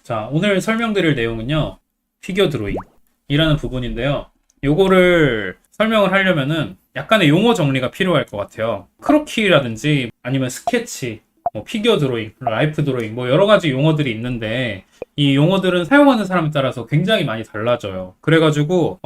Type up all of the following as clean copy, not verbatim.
자, 오늘 설명드릴 내용은요, 피겨 드로잉이라는 부분인데요. 요거를 설명을 하려면은 약간의 용어 정리가 필요할 것 같아요. 크로키라든지 아니면 스케치, 뭐 피겨 드로잉, 라이프 드로잉, 뭐 여러 가지 용어들이 있는데 이 용어들은 사용하는 사람에 따라서 굉장히 많이 달라져요. 그래가지고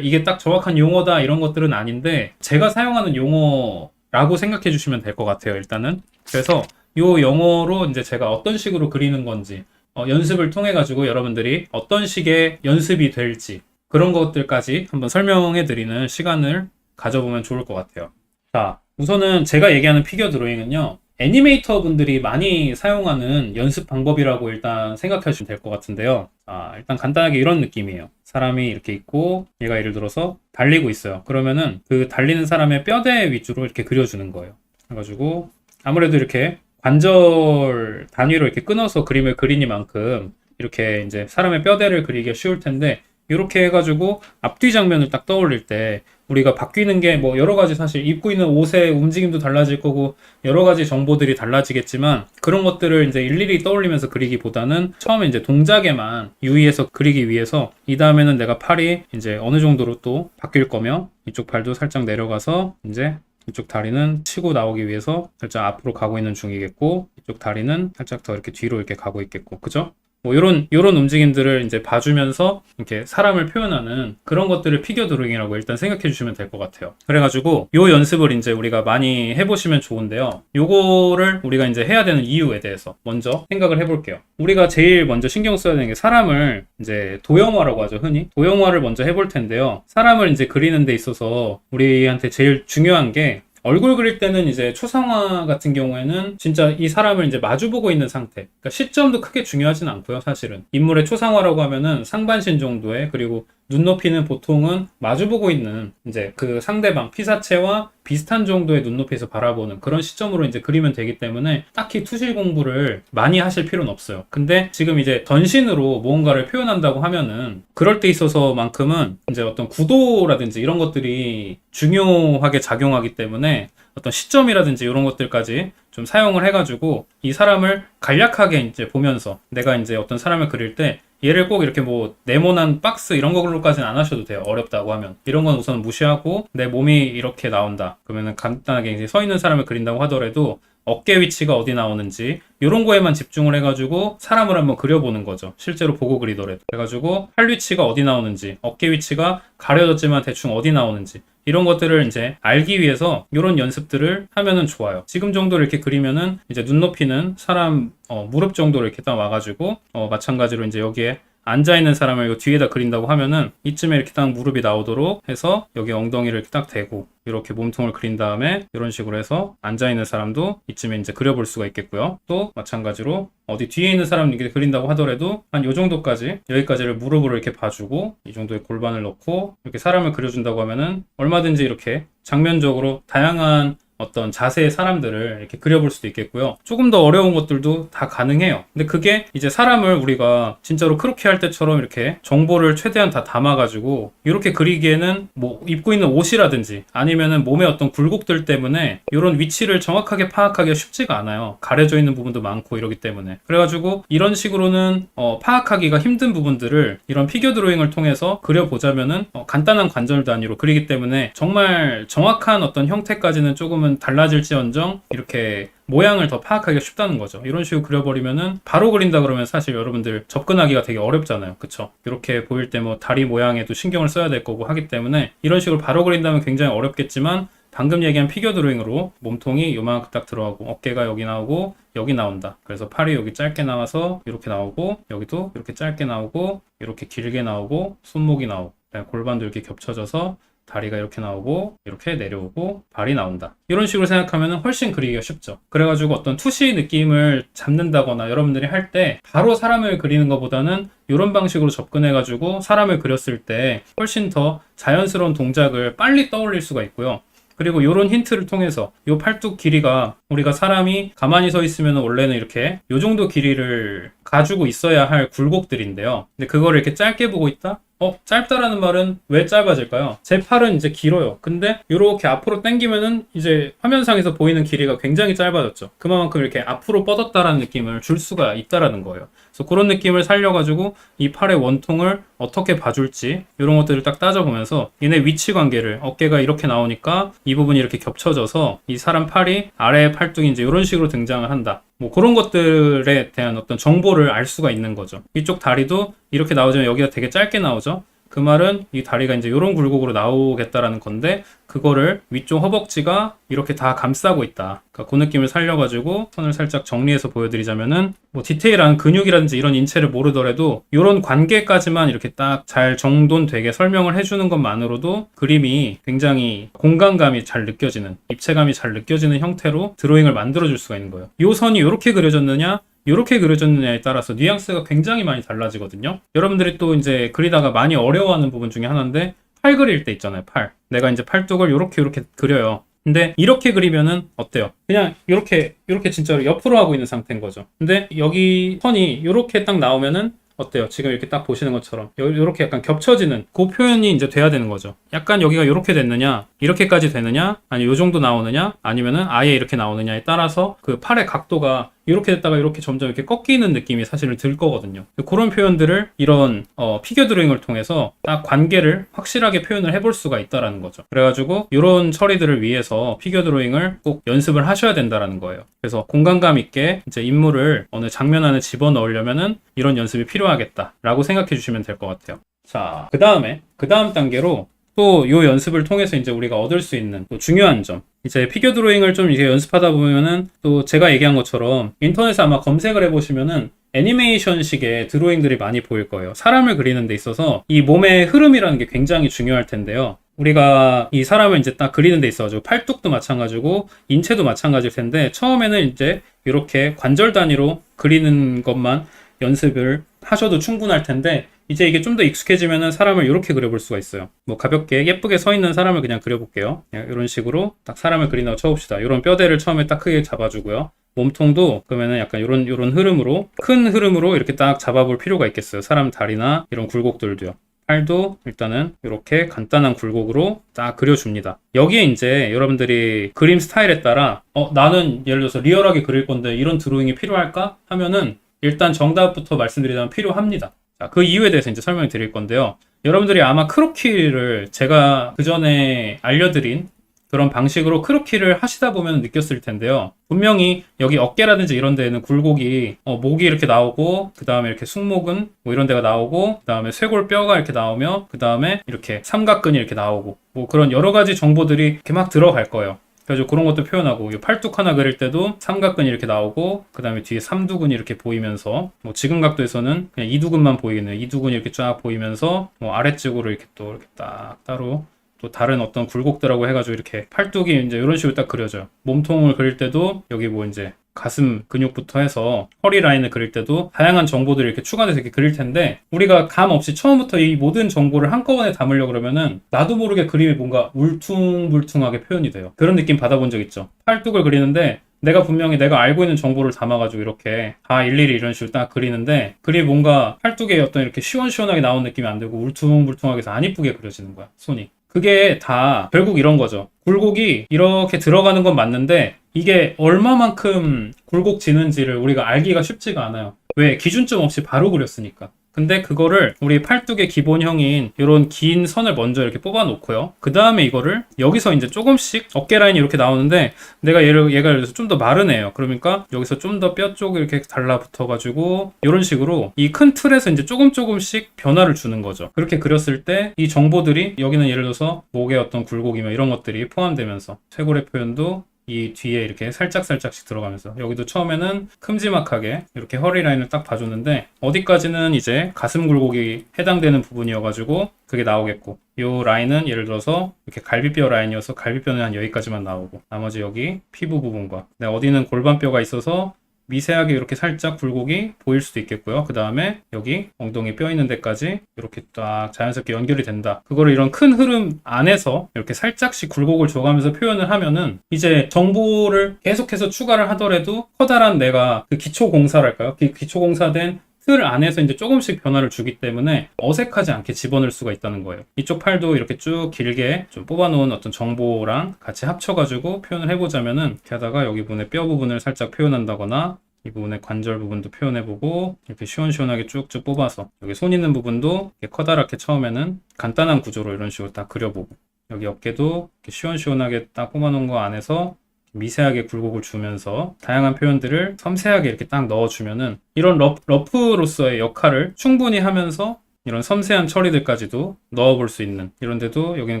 이게 딱 정확한 용어다 이런 것들은 아닌데 제가 사용하는 용어라고 생각해 주시면 될 것 같아요. 일단은 그래서 요 영어로 이제 제가 어떤 식으로 그리는 건지 연습을 통해 가지고 여러분들이 어떤 식의 연습이 될지 그런 것들까지 한번 설명해 드리는 시간을 가져보면 좋을 것 같아요. 자, 우선은 제가 얘기하는 피겨 드로잉은요, 애니메이터 분들이 많이 사용하는 연습 방법이라고 일단 생각하시면 될 것 같은데요. 자, 일단 간단하게 이런 느낌이에요. 사람이 이렇게 있고 얘가 예를 들어서 달리고 있어요. 그러면은 그 달리는 사람의 뼈대 위주로 이렇게 그려주는 거예요. 그래가지고 아무래도 이렇게 관절 단위로 이렇게 끊어서 그림을 그리니만큼 이렇게 이제 사람의 뼈대를 그리기가 쉬울 텐데, 이렇게 해가지고 앞뒤 장면을 딱 떠올릴 때 우리가 바뀌는 게 뭐 여러 가지, 사실 입고 있는 옷의 움직임도 달라질 거고 여러 가지 정보들이 달라지겠지만, 그런 것들을 이제 일일이 떠올리면서 그리기보다는 처음에 이제 동작에만 유의해서 그리기 위해서, 이 다음에는 내가 팔이 이제 어느 정도로 또 바뀔 거며 이쪽 팔도 살짝 내려가서 이제 이쪽 다리는 치고 나오기 위해서 살짝 앞으로 가고 있는 중이겠고, 이쪽 다리는 살짝 더 이렇게 뒤로 이렇게 가고 있겠고, 그죠? 뭐 요런 움직임들을 이제 봐주면서 이렇게 사람을 표현하는 그런 것들을 피겨 드로잉이라고 일단 생각해 주시면 될 것 같아요. 그래가지고 요 연습을 이제 우리가 많이 해보시면 좋은데요. 요거를 우리가 이제 해야 되는 이유에 대해서 먼저 생각을 해볼게요. 우리가 제일 먼저 신경 써야 되는 게, 사람을 이제 도형화라고 하죠, 흔히. 도형화를 먼저 해볼 텐데요. 사람을 이제 그리는 데 있어서 우리한테 제일 중요한 게, 얼굴 그릴 때는 이제 초상화 같은 경우에는 진짜 이 사람을 이제 마주보고 있는 상태, 그러니까 시점도 크게 중요하진 않고요. 사실은 인물의 초상화라고 하면은 상반신 정도의, 그리고 눈높이는 보통은 마주보고 있는 이제 그 상대방 피사체와 비슷한 정도의 눈높이에서 바라보는 그런 시점으로 이제 그리면 되기 때문에 딱히 투실 공부를 많이 하실 필요는 없어요. 근데 지금 이제 전신으로 무언가를 표현한다고 하면은 그럴 때 있어서만큼은 이제 어떤 구도라든지 이런 것들이 중요하게 작용하기 때문에 어떤 시점이라든지 이런 것들까지 좀 사용을 해가지고 이 사람을 간략하게 이제 보면서, 내가 이제 어떤 사람을 그릴 때 얘를 꼭 이렇게 뭐 네모난 박스 이런 걸로까지는 안 하셔도 돼요. 어렵다고 하면. 이런 건 우선 무시하고, 내 몸이 이렇게 나온다 그러면은 간단하게 이제 서 있는 사람을 그린다고 하더라도 어깨 위치가 어디 나오는지 이런 거에만 집중을 해가지고 사람을 한번 그려보는 거죠. 실제로 보고 그리더라도. 그래가지고 팔 위치가 어디 나오는지, 어깨 위치가 가려졌지만 대충 어디 나오는지 이런 것들을 이제 알기 위해서 이런 연습들을 하면은 좋아요. 지금 정도로 이렇게 그리면은 이제 눈높이는 사람 무릎 정도로 이렇게 딱 와가지고 마찬가지로 이제 여기에 앉아있는 사람을 요 뒤에다 그린다고 하면은 이쯤에 이렇게 딱 무릎이 나오도록 해서 여기 엉덩이를 이렇게 딱 대고 이렇게 몸통을 그린 다음에 이런 식으로 해서 앉아있는 사람도 이쯤에 이제 그려볼 수가 있겠고요. 또 마찬가지로 어디 뒤에 있는 사람 이렇게 그린다고 하더라도 한 요 정도까지, 여기까지를 무릎으로 이렇게 봐주고 이 정도의 골반을 넣고 이렇게 사람을 그려준다고 하면은 얼마든지 이렇게 장면적으로 다양한 어떤 자세의 사람들을 이렇게 그려볼 수도 있겠고요. 조금 더 어려운 것들도 다 가능해요. 근데 그게 이제 사람을 우리가 진짜로 크로키 할 때처럼 이렇게 정보를 최대한 다 담아가지고 이렇게 그리기에는 뭐 입고 있는 옷이라든지 아니면은 몸의 어떤 굴곡들 때문에 이런 위치를 정확하게 파악하기가 쉽지가 않아요. 가려져 있는 부분도 많고 이러기 때문에. 그래가지고 이런 식으로는 파악하기가 힘든 부분들을 이런 피겨 드로잉을 통해서 그려보자면은 간단한 관절 단위로 그리기 때문에 정말 정확한 어떤 형태까지는 조금은 달라질지언정 이렇게 모양을 더 파악하기가 쉽다는 거죠. 이런 식으로 그려버리면은 바로 그린다 그러면 사실 여러분들 접근하기가 되게 어렵잖아요. 그쵸? 이렇게 보일 때 뭐 다리 모양에도 신경을 써야 될 거고 하기 때문에 이런 식으로 바로 그린다면 굉장히 어렵겠지만, 방금 얘기한 피겨 드로잉으로 몸통이 요만큼 딱 들어가고 어깨가 여기 나오고 여기 나온다. 그래서 팔이 여기 짧게 나와서 이렇게 나오고 여기도 이렇게 짧게 나오고 이렇게 길게 나오고 손목이 나오고 골반도 이렇게 겹쳐져서 다리가 이렇게 나오고 이렇게 내려오고 발이 나온다. 이런 식으로 생각하면 훨씬 그리기가 쉽죠. 그래가지고 어떤 투시 느낌을 잡는다거나 여러분들이 할 때 바로 사람을 그리는 것보다는 이런 방식으로 접근해가지고 사람을 그렸을 때 훨씬 더 자연스러운 동작을 빨리 떠올릴 수가 있고요. 그리고 이런 힌트를 통해서 이 팔뚝 길이가, 우리가 사람이 가만히 서 있으면 원래는 이렇게 이 정도 길이를 가지고 있어야 할 굴곡들인데요. 근데 그거를 이렇게 짧게 보고 있다? 짧다라는 말은 왜 짧아질까요? 제 팔은 이제 길어요. 근데 이렇게 앞으로 당기면은 이제 화면상에서 보이는 길이가 굉장히 짧아졌죠. 그만큼 이렇게 앞으로 뻗었다라는 느낌을 줄 수가 있다라는 거예요. 그래서 그런 느낌을 살려가지고 이 팔의 원통을 어떻게 봐줄지 이런 것들을 딱 따져보면서 얘네 위치 관계를 어깨가 이렇게 나오니까 이 부분이 이렇게 겹쳐져서 이 사람 팔이 아래 팔뚝이 이제 이런 식으로 등장을 한다. 뭐 그런 것들에 대한 어떤 정보를 알 수가 있는 거죠. 이쪽 다리도 이렇게 나오지만 여기가 되게 짧게 나오죠. 그 말은 이 다리가 이제 이런 굴곡으로 나오겠다라는 건데 그거를 위쪽 허벅지가 이렇게 다 감싸고 있다. 그러니까 그 느낌을 살려가지고 선을 살짝 정리해서 보여드리자면은 뭐 디테일한 근육이라든지 이런 인체를 모르더라도 이런 관계까지만 이렇게 딱 잘 정돈되게 설명을 해주는 것만으로도 그림이 굉장히 공간감이 잘 느껴지는, 입체감이 잘 느껴지는 형태로 드로잉을 만들어줄 수가 있는 거예요. 이 선이 이렇게 그려졌느냐 이렇게 그려졌느냐에 따라서 뉘앙스가 굉장히 많이 달라지거든요. 여러분들이 또 이제 그리다가 많이 어려워하는 부분 중에 하나인데 팔 그릴 때 있잖아요. 팔. 내가 이제 팔뚝을 이렇게 그려요. 근데 이렇게 그리면은 어때요? 그냥 이렇게 진짜로 옆으로 하고 있는 상태인 거죠. 근데 여기 선이 이렇게 딱 나오면은 어때요? 지금 이렇게 딱 보시는 것처럼 이렇게 약간 겹쳐지는 그 표현이 이제 돼야 되는 거죠. 약간 여기가 이렇게 됐느냐, 이렇게까지 되느냐, 아니면 이 정도 나오느냐, 아니면은 아예 이렇게 나오느냐에 따라서 그 팔의 각도가 이렇게 됐다가 이렇게 점점 이렇게 꺾이는 느낌이 사실은 들 거거든요. 그런 표현들을 이런 피겨 드로잉을 통해서 딱 관계를 확실하게 표현을 해볼 수가 있다라는 거죠. 그래가지고 이런 처리들을 위해서 피겨 드로잉을 꼭 연습을 하셔야 된다라는 거예요. 그래서 공간감 있게 이제 인물을 어느 장면 안에 집어넣으려면은 이런 연습이 필요하겠다라고 생각해 주시면 될 것 같아요. 자, 그 다음 단계로 또 이 연습을 통해서 이제 우리가 얻을 수 있는 또 중요한 점. 이제 피겨 드로잉을 좀 이제 연습하다 보면은 또 제가 얘기한 것처럼 인터넷에 아마 검색을 해보시면은 애니메이션식의 드로잉들이 많이 보일 거예요. 사람을 그리는 데 있어서 이 몸의 흐름이라는 게 굉장히 중요할 텐데요. 우리가 이 사람을 이제 딱 그리는 데 있어가지고 팔뚝도 마찬가지고 인체도 마찬가지일 텐데 처음에는 이제 이렇게 관절 단위로 그리는 것만 연습을 하셔도 충분할 텐데 이제 이게 좀 더 익숙해지면은 사람을 이렇게 그려볼 수가 있어요. 뭐 가볍게 예쁘게 서 있는 사람을 그냥 그려볼게요. 이런 식으로 딱 사람을 그린다고 쳐봅시다. 이런 뼈대를 처음에 딱 크게 잡아주고요. 몸통도 그러면은 약간 이런 흐름으로 큰 흐름으로 이렇게 딱 잡아볼 필요가 있겠어요. 사람 다리나 이런 굴곡들도요. 팔도 일단은 이렇게 간단한 굴곡으로 딱 그려줍니다. 여기에 이제 여러분들이 그림 스타일에 따라 나는 예를 들어서 리얼하게 그릴 건데 이런 드로잉이 필요할까? 하면은 일단 정답부터 말씀드리자면 필요합니다. 자, 그 이유에 대해서 이제 설명을 드릴 건데요. 여러분들이 아마 크로키를 제가 그 전에 알려드린 그런 방식으로 크로키를 하시다 보면 느꼈을 텐데요. 분명히 여기 어깨라든지 이런 데는 굴곡이 목이 이렇게 나오고 그 다음에 이렇게 승모근 뭐 이런 데가 나오고 그 다음에 쇄골뼈가 이렇게 나오며 그 다음에 이렇게 삼각근이 이렇게 나오고 뭐 그런 여러 가지 정보들이 이렇게 막 들어갈 거예요. 그래서 그런 것도 표현하고 이 팔뚝 하나 그릴 때도 삼각근이 이렇게 나오고 그 다음에 뒤에 삼두근이 이렇게 보이면서 뭐 지금 각도에서는 그냥 이두근만 보이겠네요. 이두근이 이렇게 쫙 보이면서 뭐 아래쪽으로 이렇게 또 이렇게 딱 따로 또 다른 어떤 굴곡들하고 해가지고 이렇게 팔뚝이 이제 이런 식으로 딱 그려져요. 몸통을 그릴 때도 여기 뭐 이제 가슴 근육부터 해서 허리 라인을 그릴 때도 다양한 정보들이 이렇게 추가돼서 이렇게 그릴 텐데 우리가 감 없이 처음부터 이 모든 정보를 한꺼번에 담으려고 그러면은 나도 모르게 그림이 뭔가 울퉁불퉁하게 표현이 돼요. 그런 느낌 받아본 적 있죠? 팔뚝을 그리는데 내가 분명히 내가 알고 있는 정보를 담아가지고 이렇게 다 일일이 이런 식으로 딱 그리는데 그림이 뭔가 팔뚝에 어떤 이렇게 시원시원하게 나온 느낌이 안 들고 울퉁불퉁하게 해서 안 이쁘게 그려지는 거야, 손이. 그게 다 결국 이런 거죠. 굴곡이 이렇게 들어가는 건 맞는데 이게 얼마만큼 굴곡 지는지를 우리가 알기가 쉽지가 않아요. 왜? 기준점 없이 바로 그렸으니까. 근데 그거를 우리 팔뚝의 기본형인 이런 긴 선을 먼저 이렇게 뽑아 놓고요. 그 다음에 이거를 여기서 이제 조금씩 어깨 라인이 이렇게 나오는데 얘가 예를 들어서 좀 더 마른 애예요. 그러니까 여기서 좀 더 뼈 쪽이 이렇게 달라붙어 가지고 이런 식으로 이 큰 틀에서 이제 조금씩 변화를 주는 거죠. 그렇게 그렸을 때 이 정보들이 여기는 예를 들어서 목의 어떤 굴곡이며 이런 것들이 포함되면서 쇄골의 표현도 이 뒤에 이렇게 살짝씩 들어가면서 여기도 처음에는 큼지막하게 이렇게 허리 라인을 딱 봐줬는데 어디까지는 이제 가슴 굴곡이 해당되는 부분이어가지고 그게 나오겠고 이 라인은 예를 들어서 이렇게 갈비뼈 라인이어서 갈비뼈는 한 여기까지만 나오고 나머지 여기 피부 부분과 어디는 골반뼈가 있어서 미세하게 이렇게 살짝 굴곡이 보일 수도 있겠고요. 그 다음에 여기 엉덩이 뼈 있는 데까지 이렇게 딱 자연스럽게 연결이 된다. 그거를 이런 큰 흐름 안에서 이렇게 살짝씩 굴곡을 줘가면서 표현을 하면은 이제 정보를 계속해서 추가를 하더라도 커다란 내가 그 기초공사랄까요? 그 기초공사된 틀 안에서 이제 조금씩 변화를 주기 때문에 어색하지 않게 집어넣을 수가 있다는 거예요. 이쪽 팔도 이렇게 쭉 길게 좀 뽑아놓은 어떤 정보랑 같이 합쳐가지고 표현을 해보자면은, 이렇게 하다가 여기 부분의 뼈 부분을 살짝 표현한다거나, 이 부분의 관절 부분도 표현해보고, 이렇게 시원시원하게 쭉쭉 뽑아서 여기 손 있는 부분도 이렇게 커다랗게 처음에는 간단한 구조로 이런 식으로 딱 그려보고, 여기 어깨도 이렇게 시원시원하게 딱 뽑아놓은 거 안에서 미세하게 굴곡을 주면서 다양한 표현들을 섬세하게 이렇게 딱 넣어주면은, 이런 러프로서의 역할을 충분히 하면서 이런 섬세한 처리들까지도 넣어볼 수 있는, 이런데도 여기는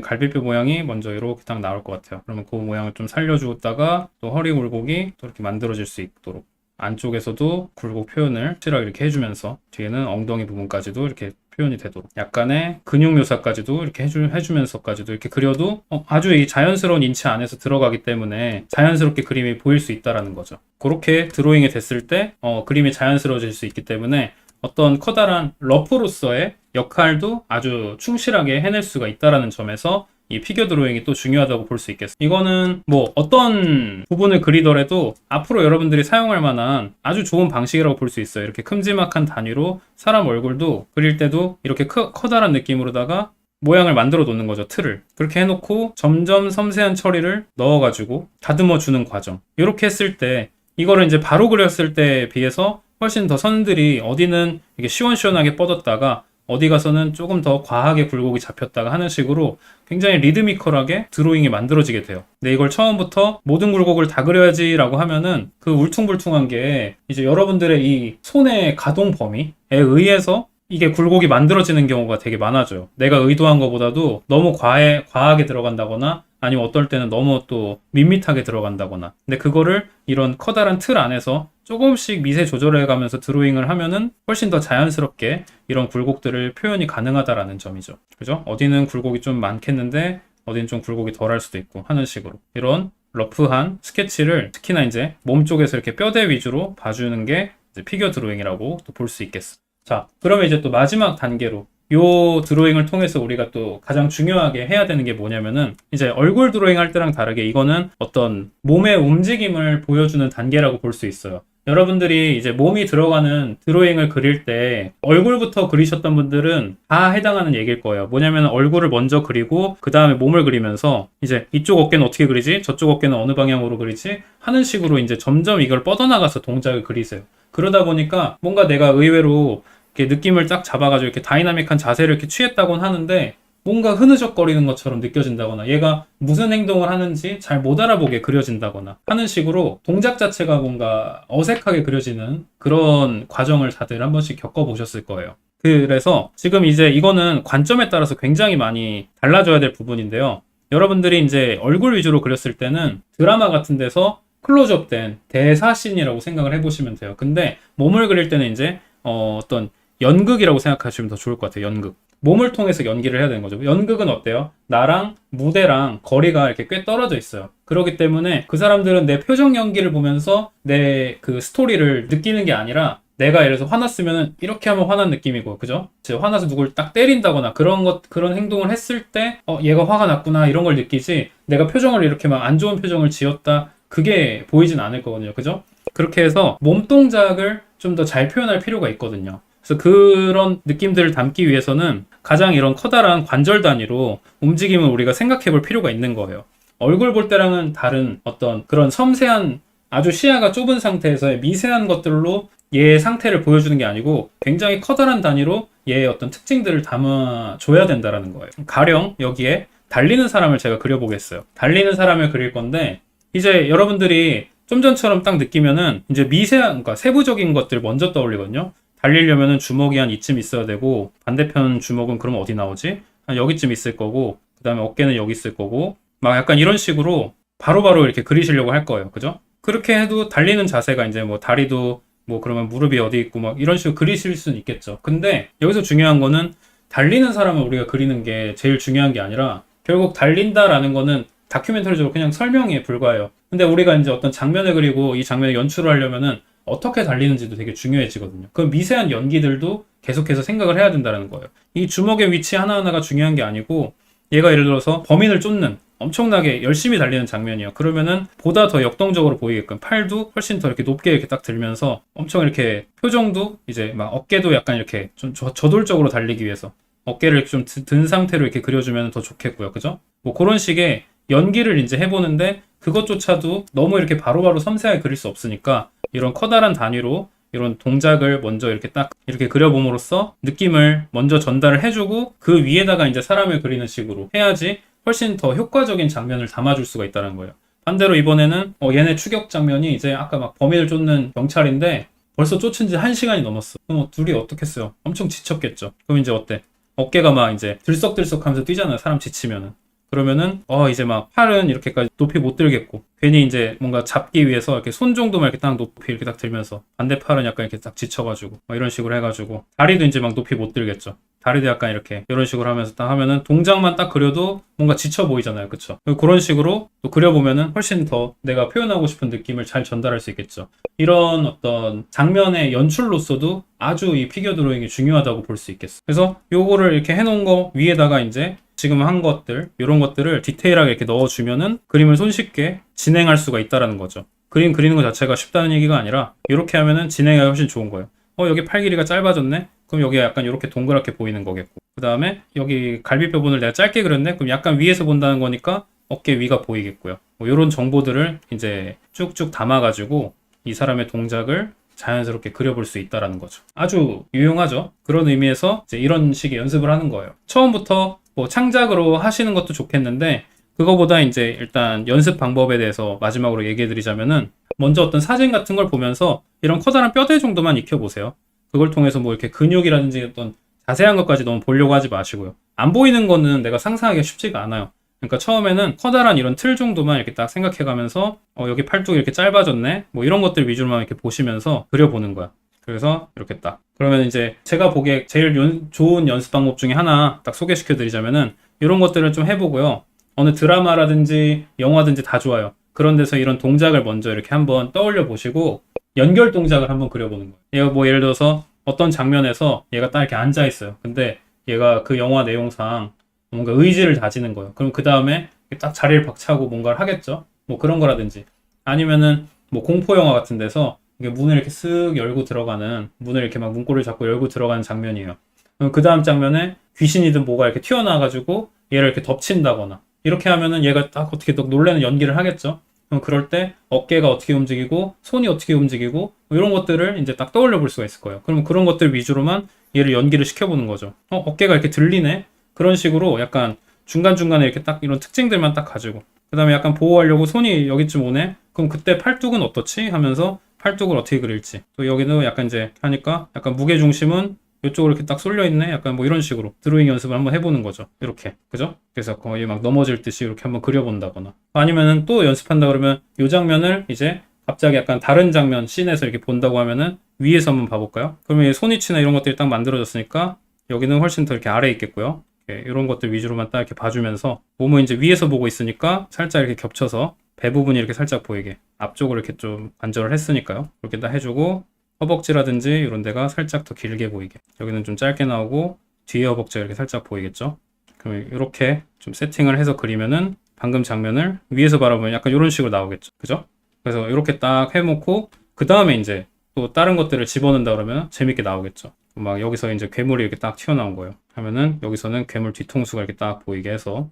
갈비뼈 모양이 먼저 이렇게 딱 나올 것 같아요. 그러면 그 모양을 좀 살려주었다가 또 허리 굴곡이 또 이렇게 만들어질 수 있도록 안쪽에서도 굴곡 표현을 확실하게 이렇게 해주면서 뒤에는 엉덩이 부분까지도 이렇게 표현이 되도록 약간의 근육 묘사까지도 이렇게 해주면서까지도 이렇게 그려도 아주 이 자연스러운 인체 안에서 들어가기 때문에 자연스럽게 그림이 보일 수 있다라는 거죠. 그렇게 드로잉이 됐을 때 그림이 자연스러워질 수 있기 때문에 어떤 커다란 러프로서의 역할도 아주 충실하게 해낼 수가 있다라는 점에서 이 피겨 드로잉이 또 중요하다고 볼 수 있겠어요. 이거는 뭐 어떤 부분을 그리더라도 앞으로 여러분들이 사용할 만한 아주 좋은 방식이라고 볼 수 있어요. 이렇게 큼지막한 단위로 사람 얼굴도 그릴 때도 이렇게 커다란 느낌으로다가 모양을 만들어 놓는 거죠. 틀을. 그렇게 해놓고 점점 섬세한 처리를 넣어가지고 다듬어 주는 과정. 이렇게 했을 때 이거를 이제 바로 그렸을 때에 비해서 훨씬 더 선들이 어디는 이렇게 시원시원하게 뻗었다가 어디 가서는 조금 더 과하게 굴곡이 잡혔다가 하는 식으로 굉장히 리드미컬하게 드로잉이 만들어지게 돼요. 근데 이걸 처음부터 모든 굴곡을 다 그려야지라고 하면은 그 울퉁불퉁한 게 이제 여러분들의 이 손의 가동 범위에 의해서 이게 굴곡이 만들어지는 경우가 되게 많아져요. 내가 의도한 것보다도 너무 과하게 들어간다거나 아니면 어떨 때는 너무 또 밋밋하게 들어간다거나. 근데 그거를 이런 커다란 틀 안에서 조금씩 미세 조절해 가면서 드로잉을 하면은 훨씬 더 자연스럽게 이런 굴곡들을 표현이 가능하다라는 점이죠. 그죠? 어디는 굴곡이 좀 많겠는데 어디는 좀 굴곡이 덜할 수도 있고 하는 식으로 이런 러프한 스케치를 특히나 이제 몸 쪽에서 이렇게 뼈대 위주로 봐주는 게 이제 피겨 드로잉이라고 또 볼 수 있겠어. 자, 그러면 이제 또 마지막 단계로 요 드로잉을 통해서 우리가 또 가장 중요하게 해야 되는 게 뭐냐면은 이제 얼굴 드로잉 할 때랑 다르게 이거는 어떤 몸의 움직임을 보여주는 단계라고 볼 수 있어요. 여러분들이 이제 몸이 들어가는 드로잉을 그릴 때 얼굴부터 그리셨던 분들은 다 해당하는 얘기일 거예요. 뭐냐면 얼굴을 먼저 그리고 그 다음에 몸을 그리면서 이제 이쪽 어깨는 어떻게 그리지? 저쪽 어깨는 어느 방향으로 그리지? 하는 식으로 이제 점점 이걸 뻗어나가서 동작을 그리세요. 그러다 보니까 뭔가 내가 의외로 이렇게 느낌을 딱 잡아가지고 이렇게 다이나믹한 자세를 이렇게 취했다고는 하는데 뭔가 흐느적거리는 것처럼 느껴진다거나 얘가 무슨 행동을 하는지 잘 못 알아보게 그려진다거나 하는 식으로 동작 자체가 뭔가 어색하게 그려지는 그런 과정을 다들 한 번씩 겪어보셨을 거예요. 그래서 지금 이제 이거는 관점에 따라서 굉장히 많이 달라져야 될 부분인데요. 여러분들이 이제 얼굴 위주로 그렸을 때는 드라마 같은 데서 클로즈업된 대사씬이라고 생각을 해보시면 돼요. 근데 몸을 그릴 때는 이제 어떤 연극이라고 생각하시면 더 좋을 것 같아요. 연극. 몸을 통해서 연기를 해야 되는 거죠. 연극은 어때요? 나랑 무대랑 거리가 이렇게 꽤 떨어져 있어요. 그렇기 때문에 그 사람들은 내 표정 연기를 보면서 내 그 스토리를 느끼는 게 아니라 내가 예를 들어서 화났으면 이렇게 하면 화난 느낌이고, 그죠? 화나서 누굴 딱 때린다거나 그런 행동을 했을 때 얘가 화가 났구나 이런 걸 느끼지, 내가 표정을 이렇게 막 안 좋은 표정을 지었다 그게 보이진 않을 거거든요. 그죠? 그렇게 해서 몸 동작을 좀 더 잘 표현할 필요가 있거든요. 그래서 그런 느낌들을 담기 위해서는 가장 이런 커다란 관절 단위로 움직임을 우리가 생각해 볼 필요가 있는 거예요. 얼굴 볼 때랑은 다른 어떤 그런 섬세한 아주 시야가 좁은 상태에서의 미세한 것들로 얘의 상태를 보여주는 게 아니고 굉장히 커다란 단위로 얘의 어떤 특징들을 담아줘야 된다는 거예요. 가령 여기에 달리는 사람을 제가 그려보겠어요. 달리는 사람을 그릴 건데 이제 여러분들이 좀 전처럼 딱 느끼면은 이제 미세한, 그러니까 세부적인 것들 먼저 떠올리거든요. 달리려면은 주먹이 한 이쯤 있어야 되고, 반대편 주먹은 그럼 어디 나오지? 한 여기쯤 있을 거고, 그 다음에 어깨는 여기 있을 거고, 막 약간 이런 식으로 바로바로 이렇게 그리시려고 할 거예요. 그죠? 그렇게 해도 달리는 자세가 이제 뭐 다리도 뭐 그러면 무릎이 어디 있고 막 이런 식으로 그리실 수는 있겠죠. 근데 여기서 중요한 거는 달리는 사람을 우리가 그리는 게 제일 중요한 게 아니라 결국 달린다라는 거는 다큐멘터리적으로 그냥 설명에 불과해요. 근데 우리가 이제 어떤 장면을 그리고 이 장면을 연출을 하려면은 어떻게 달리는지도 되게 중요해지거든요. 그 미세한 연기들도 계속해서 생각을 해야 된다는 거예요. 이 주먹의 위치 하나하나가 중요한 게 아니고 얘가 예를 들어서 범인을 쫓는 엄청나게 열심히 달리는 장면이에요. 그러면은 보다 더 역동적으로 보이게끔 팔도 훨씬 더 이렇게 높게 이렇게 딱 들면서 엄청 이렇게 표정도 이제 막 어깨도 약간 이렇게 좀 저돌적으로 달리기 위해서 어깨를 좀 든 상태로 이렇게 그려주면 더 좋겠고요. 그죠? 뭐 그런 식의 연기를 이제 해보는데 그것조차도 너무 이렇게 바로바로 섬세하게 그릴 수 없으니까 이런 커다란 단위로 이런 동작을 먼저 이렇게 딱 이렇게 그려봄으로써 느낌을 먼저 전달을 해주고 그 위에다가 이제 사람을 그리는 식으로 해야지 훨씬 더 효과적인 장면을 담아줄 수가 있다는 거예요. 반대로 이번에는 얘네 추격 장면이 이제 아까 막 범인을 쫓는 경찰인데 벌써 쫓은 지 1시간이 넘었어. 그럼 둘이 어떻겠어요? 엄청 지쳤겠죠. 그럼 이제 어때? 어깨가 막 이제 들썩들썩 하면서 뛰잖아요. 사람 지치면은. 그러면은 이제 막 팔은 이렇게까지 높이 못 들겠고 괜히 이제 뭔가 잡기 위해서 이렇게 손 정도만 이렇게 딱 높이 이렇게 딱 들면서 반대팔은 약간 이렇게 딱 지쳐가지고 이런 식으로 해가지고 다리도 이제 막 높이 못 들겠죠. 다리도 약간 이렇게 이런 식으로 하면서 딱 하면은 동작만 딱 그려도 뭔가 지쳐 보이잖아요. 그쵸? 그런 식으로 또 그려보면은 훨씬 더 내가 표현하고 싶은 느낌을 잘 전달할 수 있겠죠. 이런 어떤 장면의 연출로서도 아주 이 피겨 드로잉이 중요하다고 볼 수 있겠어. 그래서 요거를 이렇게 해놓은 거 위에다가 이제 지금 한 것들, 이런 것들을 디테일하게 이렇게 넣어주면은 그림을 손쉽게 진행할 수가 있다라는 거죠. 그림 그리는 것 자체가 쉽다는 얘기가 아니라 이렇게 하면은 진행이 훨씬 좋은 거예요. 여기 팔 길이가 짧아졌네? 그럼 여기가 약간 이렇게 동그랗게 보이는 거겠고. 그 다음에 여기 갈비뼈 부분을 내가 짧게 그렸네? 그럼 약간 위에서 본다는 거니까 어깨 위가 보이겠고요. 이런 정보들을 이제 쭉쭉 담아가지고 이 사람의 동작을 자연스럽게 그려볼 수 있다라는 거죠. 아주 유용하죠. 그런 의미에서 이제 이런 식의 연습을 하는 거예요. 처음부터 뭐 창작으로 하시는 것도 좋겠는데 그거보다 이제 일단 연습 방법에 대해서 마지막으로 얘기해 드리자면은 먼저 어떤 사진 같은 걸 보면서 이런 커다란 뼈대 정도만 익혀보세요. 그걸 통해서 뭐 이렇게 근육이라든지 어떤 자세한 것까지 너무 보려고 하지 마시고요. 안 보이는 거는 내가 상상하기가 쉽지가 않아요. 그러니까 처음에는 커다란 이런 틀 정도만 이렇게 딱 생각해가면서 여기 팔뚝이 이렇게 짧아졌네? 뭐 이런 것들 위주로만 이렇게 보시면서 그려보는 거야. 그래서 이렇게 딱. 그러면 이제 제가 보기에 제일 좋은 연습 방법 중에 하나 딱 소개시켜 드리자면은 이런 것들을 좀 해보고요. 어느 드라마라든지 영화든지 다 좋아요. 그런 데서 이런 동작을 먼저 이렇게 한번 떠올려 보시고 연결 동작을 한번 그려보는 거예요. 얘가 뭐 예를 들어서 어떤 장면에서 얘가 딱 이렇게 앉아 있어요. 근데 얘가 그 영화 내용상 뭔가 의지를 다지는 거예요. 그럼 그 다음에 딱 자리를 박차고 뭔가를 하겠죠. 뭐 그런 거라든지 아니면은 뭐 공포 영화 같은 데서 이게 문을 이렇게 쓱 열고 들어가는 문을 이렇게 막 문고리를 잡고 열고 들어가는 장면이에요. 그럼 그 다음 장면에 귀신이든 뭐가 이렇게 튀어나와가지고 얘를 이렇게 덮친다거나 이렇게 하면은 얘가 딱 어떻게 또 놀라는 연기를 하겠죠. 그럼 그럴 때 어깨가 어떻게 움직이고 손이 어떻게 움직이고 뭐 이런 것들을 이제 딱 떠올려 볼 수가 있을 거예요. 그러면 그런 것들 위주로만 얘를 연기를 시켜보는 거죠. 어깨가 이렇게 들리네? 그런 식으로 약간 중간중간에 이렇게 딱 이런 특징들만 딱 가지고 그 다음에 약간 보호하려고 손이 여기쯤 오네? 그럼 그때 팔뚝은 어떻지? 하면서 팔뚝을 어떻게 그릴지 또 여기도 약간 이제 하니까 약간 무게중심은 이쪽으로 이렇게 딱 쏠려 있네? 약간 뭐 이런 식으로 드로잉 연습을 한번 해보는 거죠. 이렇게. 그죠? 그래서 거의 막 넘어질 듯이 이렇게 한번 그려본다거나 아니면은 또 연습한다 그러면 이 장면을 이제 갑자기 약간 다른 장면 씬에서 이렇게 본다고 하면은 위에서 한번 봐볼까요? 그러면 손위치나 이런 것들이 딱 만들어졌으니까 여기는 훨씬 더 이렇게 아래에 있겠고요. 이런 것들 위주로만 딱 이렇게 봐주면서 몸을 이제 위에서 보고 있으니까 살짝 이렇게 겹쳐서 배 부분이 이렇게 살짝 보이게 앞쪽으로 이렇게 좀 관절을 했으니까요. 이렇게 딱 해주고 허벅지라든지 이런 데가 살짝 더 길게 보이게 여기는 좀 짧게 나오고 뒤에 허벅지가 이렇게 살짝 보이겠죠. 그럼 이렇게 좀 세팅을 해서 그리면은 방금 장면을 위에서 바라보면 약간 이런 식으로 나오겠죠. 그죠? 그래서 이렇게 딱 해놓고 그 다음에 이제 또 다른 것들을 집어넣는다 그러면 재밌게 나오겠죠. 막 여기서 이제 괴물이 이렇게 딱 튀어나온 거예요. 하면은 여기서는 괴물 뒤통수가 이렇게 딱 보이게 해서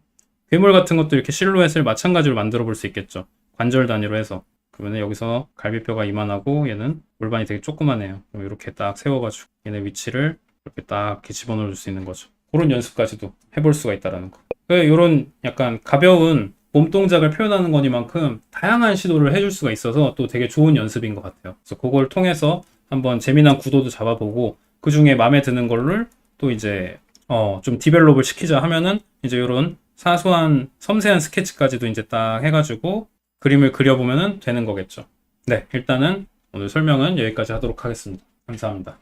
괴물 같은 것도 이렇게 실루엣을 마찬가지로 만들어 볼 수 있겠죠. 관절 단위로 해서. 그러면 여기서 갈비뼈가 이만하고 얘는 골반이 되게 조그만해요. 그럼 이렇게 딱 세워가지고 얘네 위치를 이렇게 딱 이렇게 집어넣을 수 있는 거죠. 그런 연습까지도 해볼 수가 있다라는 거. 이런 약간 가벼운 몸 동작을 표현하는 거니만큼 다양한 시도를 해줄 수가 있어서 또 되게 좋은 연습인 것 같아요. 그래서 그걸 통해서 한번 재미난 구도도 잡아보고 그 중에 마음에 드는 거를 또 이제 좀 디벨롭을 시키자 하면은 이제 이런 사소한 섬세한 스케치까지도 이제 딱 해가지고 그림을 그려보면 되는 거겠죠. 네, 일단은 오늘 설명은 여기까지 하도록 하겠습니다. 감사합니다.